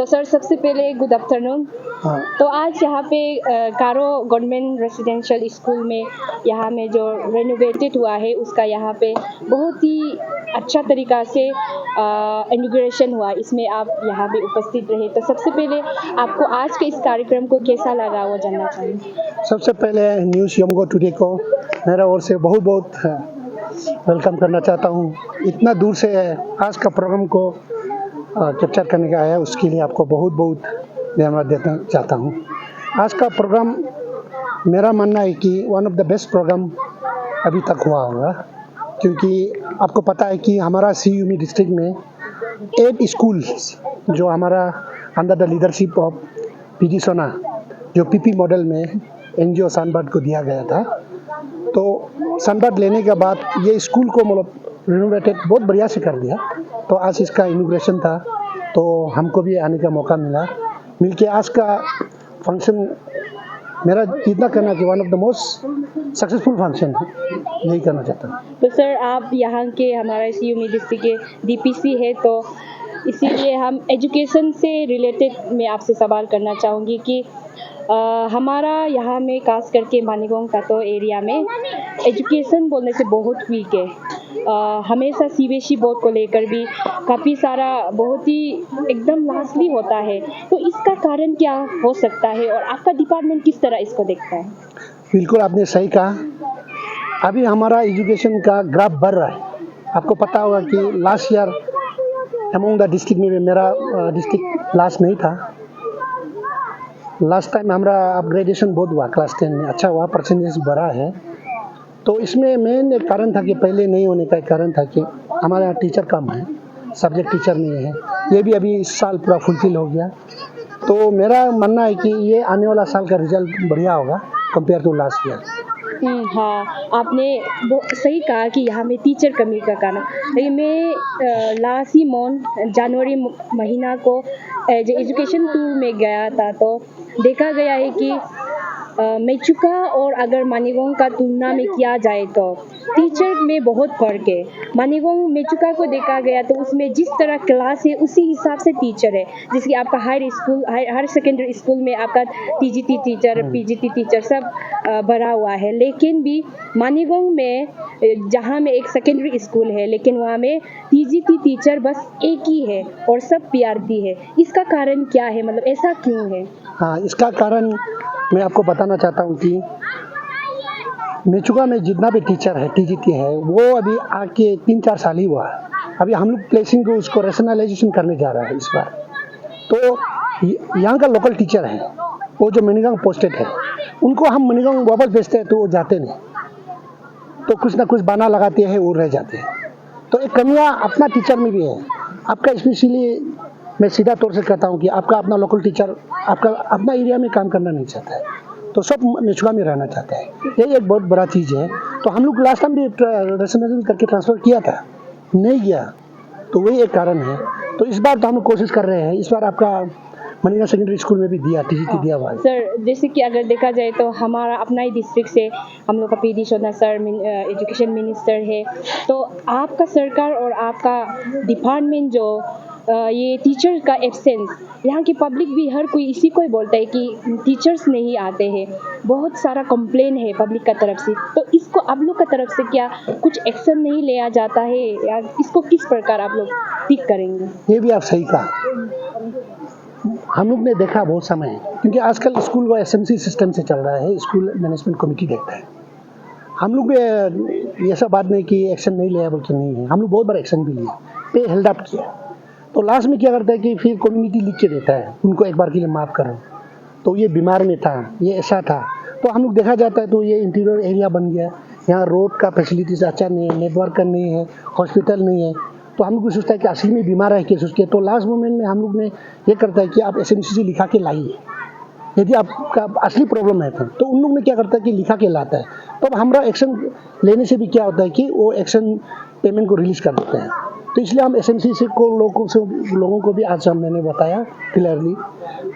तो सर सबसे पहले गुड आफ्टरनून। हाँ। तो आज यहाँ पे कारो गवर्नमेंट रेसिडेंशियल स्कूल में यहाँ में जो रेनोवेटेड हुआ है उसका यहाँ पे बहुत ही अच्छा तरीका से इनॉग्रेशन हुआ। इसमें आप यहाँ पे उपस्थित रहे, तो सबसे पहले आपको आज के इस कार्यक्रम को कैसा लगा वो जानना चाहेंगे। सबसे पहले न्यूज़ यमगो टुडे को मेरा ओर से बहुत बहुत वेलकम करना चाहता हूँ। इतना दूर से आज का प्रोग्राम को कैप्चर करने का आया, उसके लिए आपको बहुत बहुत धन्यवाद देना चाहता हूँ। आज का प्रोग्राम मेरा मानना है कि one of the best program अभी तक हुआ होगा, क्योंकि आपको पता है कि हमारा सीयूमी डिस्ट्रिक्ट में 8 स्कूल्स जो हमारा under the leadership of PD सोना जो पीपी मॉडल में एनजीओ सनबर्ड को दिया गया था, तो सनबर्ड लेने के बाद ये स्कूल को मतलब रिनोवेटेड बहुत बढ़िया से कर दिया। तो आज इसका इनॉग्रेशन था, तो हमको भी आने का मौका मिलके आज का फंक्शन मेरा इतना करना कि one of the most successful function है, यही करना चाहता हूँ। तो सर आप यहाँ के हमारा सीयूमी डिस्ट्रिक्ट के डीपीसी है, तो इसीलिए हम एजुकेशन से रिलेटेड मैं आपसे सवाल करना चाहूँगी कि हमारा यहाँ में खास करके मानिगोंग कातो एरिया में एजुकेशन बोलने से बहुत वीक है। हमेशा सीबीएसई बोर्ड को लेकर भी काफ़ी सारा बहुत ही एकदम लास्टली होता है, तो इसका कारण क्या हो सकता है और आपका डिपार्टमेंट किस तरह इसको देखता है। बिल्कुल आपने सही कहा। अभी हमारा एजुकेशन का ग्राफ बढ़ रहा है। आपको पता होगा कि last year among the district में मेरा डिस्ट्रिक्ट लास्ट नहीं था। लास्ट टाइम हमारा अपग्रेडेशन बहुत हुआ, क्लास 10 में अच्छा हुआ, परसेंटेज बढ़ा है। तो इसमें मेन एक कारण था कि पहले नहीं होने का एक कारण था कि हमारे यहाँ टीचर कम है, सब्जेक्ट टीचर नहीं है। ये भी अभी इस साल पूरा फुलफिल हो गया। तो मेरा मानना है कि ये आने वाला साल का रिजल्ट बढ़िया होगा कंपेयर टू लास्ट ईयर। हाँ, आपने वो सही कहा कि यहाँ में टीचर कमी का कारण। लेकिन मैं लास्ट ही जनवरी महीना को एजुकेशन टूर में गया था, तो देखा गया है कि मेचुका और अगर मानिगोंग का तुलना में किया जाए तो टीचर में बहुत फर्क है। मानिगोंग मेचुका को देखा गया तो उसमें जिस तरह क्लास है उसी हिसाब से टीचर है, जिसकी आपका हायर सेकेंडरी स्कूल में आपका टीजीटी टीचर, पीजीटी टीचर सब भरा हुआ है। लेकिन भी मानिगोंग में जहाँ में एक सेकेंडरी स्कूल है, लेकिन वहाँ में टीजीटी टीचर बस एक ही है और सब पीआरटी है। इसका कारण क्या है, मतलब ऐसा क्यों है। हाँ, इसका कारण मैं आपको बताना चाहता हूँ कि मेचुका में जितना भी टीचर है टीजीटी है वो अभी आके 3-4 साल ही हुआ है। अभी हम लोग प्लेसिंग को उसको रेशनलाइजेशन करने जा रहा है इस बार। तो यहाँ का लोकल टीचर है वो जो मनिगांव पोस्टेड है, उनको हम मनिगांव वापस भेजते हैं तो वो जाते नहीं, तो कुछ ना कुछ बहाना लगाते हैं, वो रह जाते हैं। तो एक कमियाँ अपना टीचर में भी है। आपका स्पेशली मैं सीधा तौर से कहता हूँ कि आपका अपना लोकल टीचर आपका अपना एरिया में काम करना नहीं चाहता है, तो सब मेचुका में रहना चाहता है। यही एक बहुत बड़ा चीज़ है। तो हम लोग लास्ट टाइम भी रेशनलाइजेशन करके ट्रांसफ़र किया था, नहीं गया, तो वही एक कारण है। तो इस बार तो हम लोग कोशिश कर रहे हैं। इस बार आपका मनिगा सेकेंडरी स्कूल में भी दिया, टीजीटी दिया हुआ है। सर जैसे कि अगर देखा जाए तो हमारा अपना ही डिस्ट्रिक्ट से हम लोग का पीडी सोना सर एजुकेशन मिनिस्टर है, तो आपका सरकार और आपका डिपार्टमेंट जो ये टीचर का एब्सेंस, यहाँ की पब्लिक भी हर कोई इसी को ही बोलता है कि टीचर्स नहीं आते हैं, बहुत सारा कंप्लेन है पब्लिक का तरफ से। तो इसको आप लोग का तरफ से क्या कुछ एक्शन नहीं लिया जाता है, या इसको किस प्रकार आप लोग ठीक करेंगे। ये भी आप सही कहा। हम लोग ने देखा बहुत समय, क्योंकि आजकल स्कूल वो एसएमसी सिस्टम से चल रहा है, स्कूल मैनेजमेंट कमेटी देखता है। हम लोग भी ऐसा बात नहीं कि एक्शन नहीं लिया बल्कि नहीं है, हम लोग बहुत बड़ा एक्शन भी लिया, पे हेल्ड अप किया। तो लास्ट में क्या करता है कि फिर कम्युनिटी लिख के देता है उनको एक बार के लिए माफ़ करो, तो ये बीमार में था, ये ऐसा था। तो हम लोग देखा जाता है तो ये इंटीरियर एरिया बन गया, यहाँ रोड का फैसिलिटीज अच्छा नहीं है, नेटवर्क नहीं है, हॉस्पिटल नहीं है। तो हम लोग सोचता है कि असली में बीमार है केस उसके, तो लास्ट मोमेंट में हम लोग ने ये करता है कि आप एसएमसी से लिखा के लाइए यदि आपका असली प्रॉब्लम है। तो उन लोग ने क्या करता है कि लिखा के लाता है। तो हमारा एक्शन लेने से भी क्या होता है कि वो एक्शन पेमेंट को रिलीज़ कर देते हैं। तो इसलिए हम एसएमसी से लोगों को भी आज मैंने बताया क्लियरली,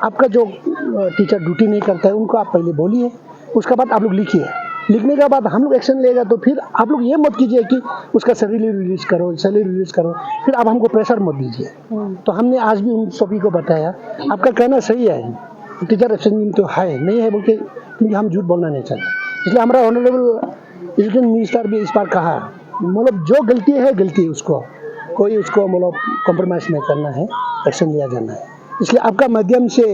आपका जो टीचर ड्यूटी नहीं करता है उनको आप पहले बोलिए, उसके बाद आप लोग लिखिए लिखने के बाद हम लोग एक्शन लेगा तो फिर आप लोग ये मत कीजिए कि उसका सैलरी रिलीज करो, फिर आप हमको प्रेशर मत दीजिए। तो हमने आज भी उन सभी को बताया आपका कहना सही है, टीचर एक्शन तो है नहीं है बोल के, क्योंकि हम झूठ बोलना नहीं चाहते। इसलिए हमारा ऑनरेबल एजुकेशन मिनिस्टर भी इस बार कहा, मतलब जो गलती है उसको कोई उसको मतलब कॉम्प्रोमाइज़ नहीं करना है, एक्शन लिया जाना है। इसलिए आपका माध्यम से,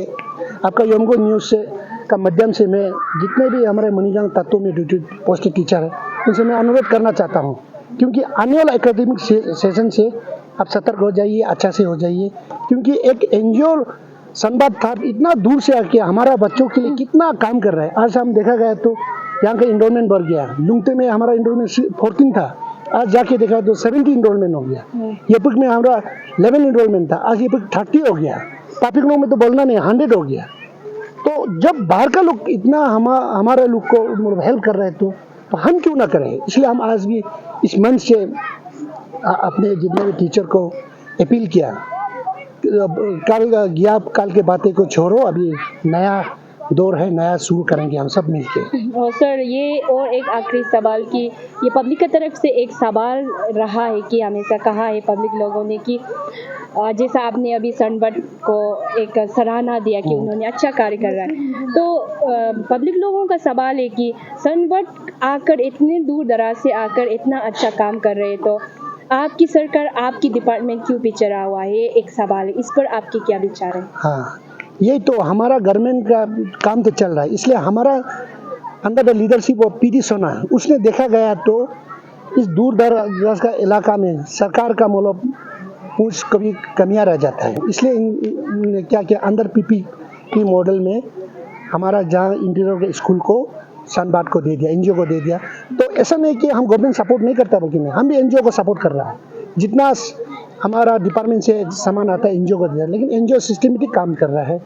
आपका योमगो न्यूज़ से का माध्यम से मैं जितने भी हमारे मणिगांव तत्व में ड्यूटी पोस्टेड टीचर है उनसे मैं अनुरोध करना चाहता हूँ, क्योंकि आने वाला एकेडमिक सेशन से आप सतर्क हो जाइए, अच्छा से हो जाइए, क्योंकि एक एनजीओ संवाद था इतना दूर से आके हमारा बच्चों के लिए कितना काम कर रहा है। आज हम देखा गया तो यहाँ का इनरोलमेंट बढ़ गया, लुंगते में हमारा इनरोलमेंट 14 था, आज जाके देखा तो 70 इनरोलमेंट हो गया। येपुक में हमारा 11 इनरोलमेंट था, आज येपुक 30 हो गया। पापिकों में तो बोलना नहीं, 100 हो गया। तो जब बाहर का लोग इतना हमारे लोग को मतलब हेल्प कर रहे हैं तो हम क्यों ना करें। इसलिए हम आज भी इस मंच से अपने जितने भी टीचर को अपील किया, काल के बातें को छोड़ो, अभी नया दौर है, नया शुरू करेंगे हम सब मिलके। और सर ये और एक आखिरी सवाल कि ये पब्लिक की तरफ से एक सवाल रहा है कि हमेशा कहा है पब्लिक लोगों ने कि जैसा आपने अभी सनबर्ड को एक सराहना दिया कि उन्होंने अच्छा कार्य कर रहा है, तो पब्लिक लोगों का सवाल है कि सनबर्ड आकर इतने दूर दराज से आकर इतना अच्छा काम कर रहे हैं, तो आपकी सरकार, आपकी डिपार्टमेंट क्यों पीछे रहा हुआ है, ये एक सवाल है। इस पर आपके क्या विचार है? हाँ, यही तो हमारा गवर्नमेंट का काम तो चल रहा है, इसलिए हमारा under the leadership of PT सोना उसने देखा गया तो इस दूर दराज का इलाका में सरकार का मतलब कुछ कभी कमियां रह जाता है, इसलिए इन्होंने क्या किया, अंदर पीपीपी मॉडल में हमारा जहाँ इंटीरियर स्कूल को सनबार्ड को दे दिया, एनजीओ को दे दिया। तो ऐसा नहीं कि हम गवर्नमेंट सपोर्ट नहीं करता, बल्कि नहीं, हम भी एनजीओ को सपोर्ट कर रहा है, जितना हमारा डिपार्टमेंट से सामान आता है एनजीओ को दिया, लेकिन एनजीओ सिस्टमेटिक काम कर रहा है।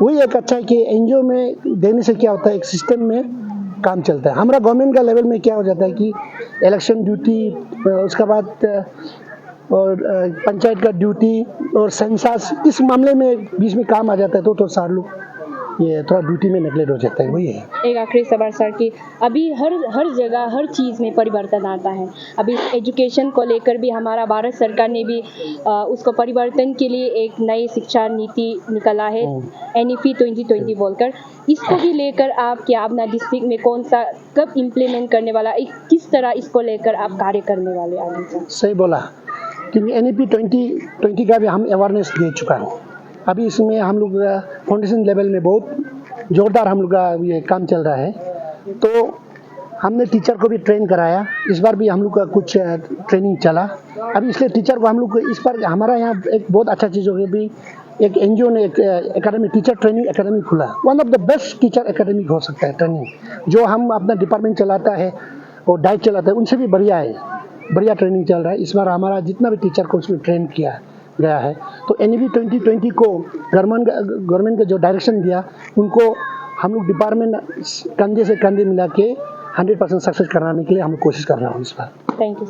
वही एक अच्छा है कि एनजीओ में देने से क्या होता है, एक सिस्टम में काम चलता है। हमारा गवर्नमेंट का लेवल में क्या हो जाता है कि इलेक्शन ड्यूटी, उसके बाद और पंचायत का ड्यूटी और सेंसस, इस मामले में बीच में काम आ जाता है तो सारे लोग ये थोड़ा ड्यूटी में नेगलेक्ट हो जाता है। वही है एक आखिरी सवाल सर कि अभी हर जगह हर चीज़ में परिवर्तन आता है। अभी एजुकेशन को लेकर भी हमारा भारत सरकार ने भी उसको परिवर्तन के लिए एक नई शिक्षा नीति निकाला है, NEP 2020 बोलकर। इसको भी लेकर आप क्या अपना डिस्ट्रिक्ट में कौन सा कब इम्प्लीमेंट करने वाला, किस तरह इसको लेकर आप कार्य करने वाले आगे से? सही बोला, क्योंकि NEP 2020 का भी हम अवेयरनेस दे चुका है। अभी इसमें हम लोग फाउंडेशन लेवल में बहुत जोरदार हम लोग का ये काम चल रहा है। तो हमने टीचर को भी ट्रेन कराया, इस बार भी हम लोग का कुछ ट्रेनिंग चला। अभी इसलिए टीचर को हम लोग इस बार हमारा यहाँ एक बहुत अच्छा चीज़ हो गई, भी एक एनजीओ ने एक एकेडमी, टीचर ट्रेनिंग एकेडमी खुला। One of the best teacher academy हो सकता है ट्रेनिंग, जो हम अपना डिपार्टमेंट चलाता है और डाइट चलाता है, उनसे भी बढ़िया है, बढ़िया ट्रेनिंग चल रहा है। इस बार हमारा जितना भी टीचर को उसमें ट्रेन किया गया है, तो NEP 2020 को गवर्नमेंट का जो डायरेक्शन दिया, उनको हम लोग डिपार्टमेंट कंधे से कंधे मिला के 100% सक्सेस कराने के लिए हम कोशिश कर रहे हैं इस बार। Thank you.